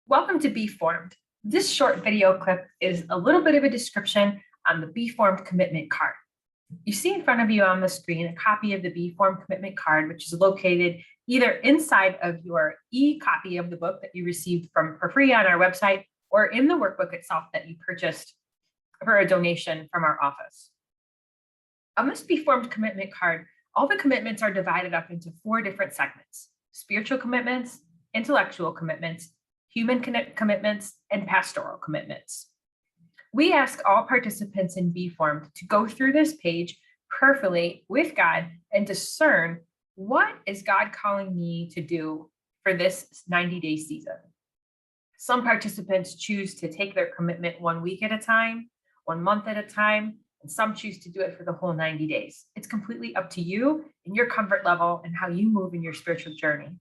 Welcome to Be Formed. This short video clip is a little bit of a description on the Be Formed commitment card. You see in front of you on the screen a copy of the Be Formed commitment card, which is located either inside of your e-copy of the book that you received for free on our website or in the workbook itself that you purchased for a donation from our office. On this Be Formed commitment card, all the commitments are divided up into 4 different segments: spiritual commitments, intellectual commitments, human commitments, and pastoral commitments. We ask all participants in Be Formed to go through this page prayerfully with God and discern, what is God calling me to do for this 90-day season? Some participants choose to take their commitment 1 week at a time, 1 month at a time, and some choose to do it for the whole 90 days. It's completely up to you and your comfort level and how you move in your spiritual journey.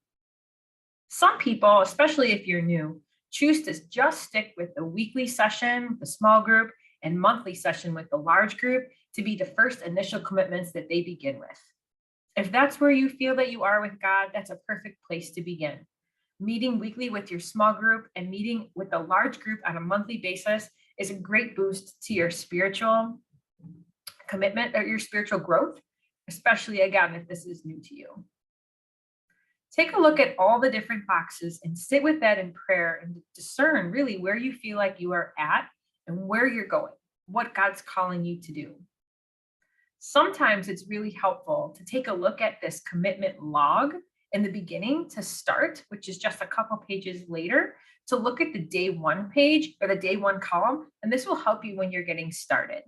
Some people, especially if you're new, choose to just stick with the weekly session, the small group, and monthly session with the large group to be the first initial commitments that they begin with. If that's where you feel that you are with God, that's a perfect place to begin. Meeting weekly with your small group and meeting with the large group on a monthly basis is a great boost to your spiritual commitment or your spiritual growth, especially again, if this is new to you. Take a look at all the different boxes and sit with that in prayer and discern really where you feel like you are at and where you're going, what God's calling you to do. Sometimes it's really helpful to take a look at this commitment log in the beginning to start, which is just a couple pages later, to look at the day 1 page or the day 1 column, and this will help you when you're getting started.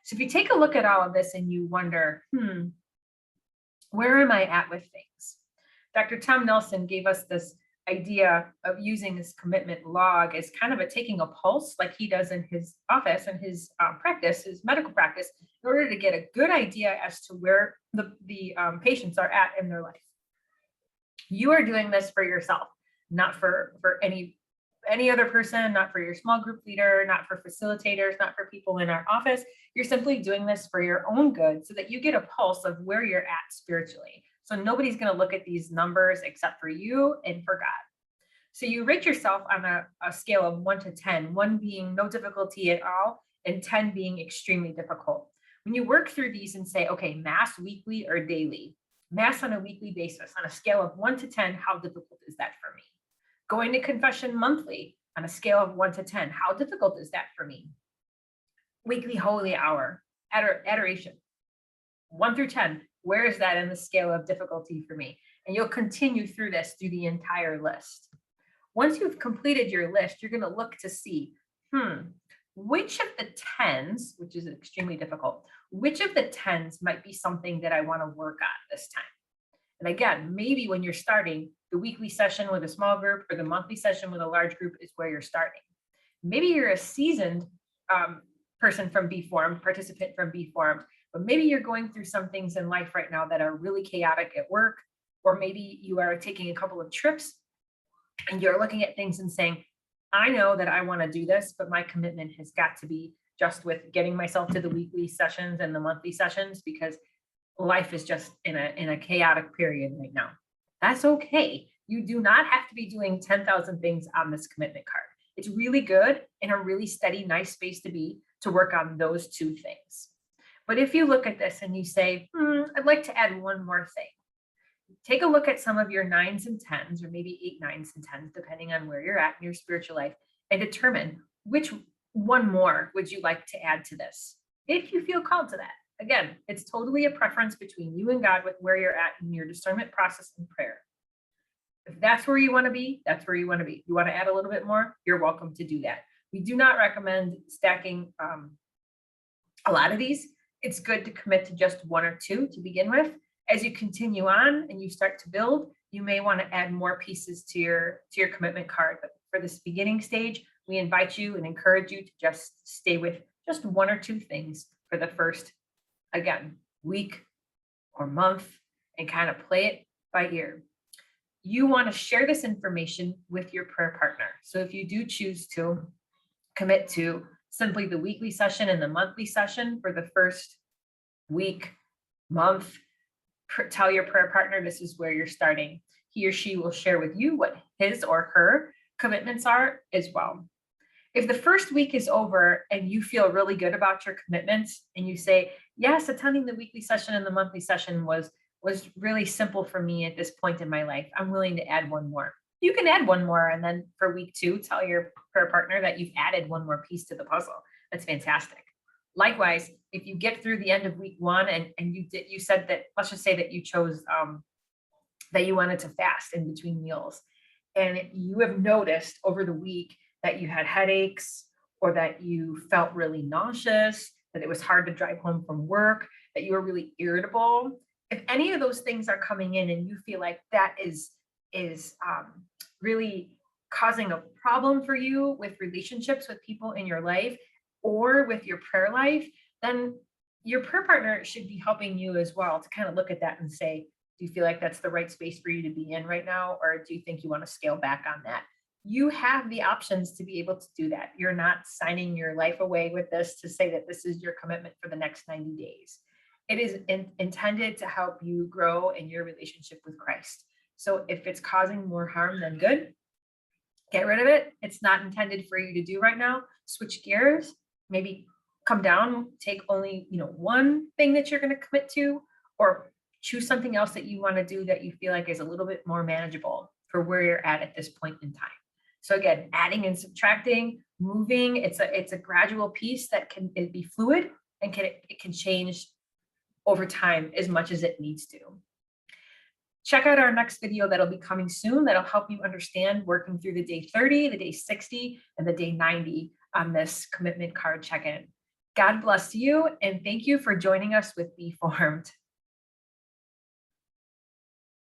So if you take a look at all of this and you wonder, where am I at with things? Dr. Tom Nelson gave us this idea of using this commitment log as kind of taking a pulse like he does in his office and his practice, his medical practice, in order to get a good idea as to where the patients are at in their life. You are doing this for yourself, not for any other person, not for your small group leader, not for facilitators, not for people in our office. You're simply doing this for your own good so that you get a pulse of where you're at spiritually. So nobody's going to look at these numbers except for you and for God. So you rate yourself on a scale of 1 to 10, 1 being no difficulty at all, and 10 being extremely difficult. When you work through these and say, okay, mass weekly or daily, mass on a weekly basis, on a scale of 1 to 10, how difficult is that for me? Going to confession monthly on a scale of 1 to 10, how difficult is that for me? Weekly holy hour, adoration, 1 through 10, where is that in the scale of difficulty for me? And you'll continue through this through the entire list. Once you've completed your list, you're going to look to see, which of the 10s, which is extremely difficult, which of the 10s might be something that I want to work on this time? And again, maybe when you're starting, the weekly session with a small group or the monthly session with a large group is where you're starting. Maybe you're a seasoned person from Be Formed, participant from Be Formed, but maybe you're going through some things in life right now that are really chaotic at work, or maybe you are taking a couple of trips and you're looking at things and saying, I know that I want to do this, but my commitment has got to be just with getting myself to the weekly sessions and the monthly sessions because life is just in a chaotic period right now. That's okay. You do not have to be doing 10,000 things on this commitment card. It's really good and a really steady, nice space to work on those 2 things. But if you look at this and you say, I'd like to add 1 more thing, take a look at some of your 9s and 10s, or maybe 8, 9s, and 10s, depending on where you're at in your spiritual life, and determine which 1 more would you like to add to this, if you feel called to that. Again, it's totally a preference between you and God with where you're at in your discernment process and prayer. If that's where you want to be, that's where you want to be. You want to add a little bit more, you're welcome to do that. We do not recommend stacking a lot of these. It's good to commit to just 1 or 2 to begin with. As you continue on and you start to build, you may want to add more pieces to your commitment card. But for this beginning stage, we invite you and encourage you to just stay with just 1 or 2 things for the first, again, week or month, and kind of play it by ear. You want to share this information with your prayer partner. So if you do choose to commit to simply the weekly session and the monthly session for the first week, month, tell your prayer partner this is where you're starting. He or she will share with you what his or her commitments are as well. If the first week is over and you feel really good about your commitments and you say, yes, attending the weekly session and the monthly session was really simple for me at this point in my life. I'm willing to add one more. You can add one more, and then for week 2, tell your prayer partner that you've added one more piece to the puzzle. That's fantastic. Likewise, if you get through the end of week 1 and you said that, let's just say that you chose that you wanted to fast in between meals, and you have noticed over the week that you had headaches, or that you felt really nauseous, that it was hard to drive home from work, that you were really irritable. If any of those things are coming in and you feel like that is really causing a problem for you with relationships with people in your life or with your prayer life, then your prayer partner should be helping you as well to kind of look at that and say, do you feel like that's the right space for you to be in right now? Or do you think you want to scale back on that? You have the options to be able to do that. You're not signing your life away with this to say that this is your commitment for the next 90 days. It is intended to help you grow in your relationship with Christ. So if it's causing more harm than good, get rid of it. It's not intended for you to do right now. Switch gears, maybe come down, take only, one thing that you're going to commit to, or choose something else that you want to do that you feel like is a little bit more manageable for where you're at this point in time. So again, adding and subtracting, moving, it's a gradual piece that can be fluid and it can change over time as much as it needs to. Check out our next video that'll be coming soon that'll help you understand working through the day 30, the day 60, and the day 90 on this commitment card check-in. God bless you, and thank you for joining us with Be Formed.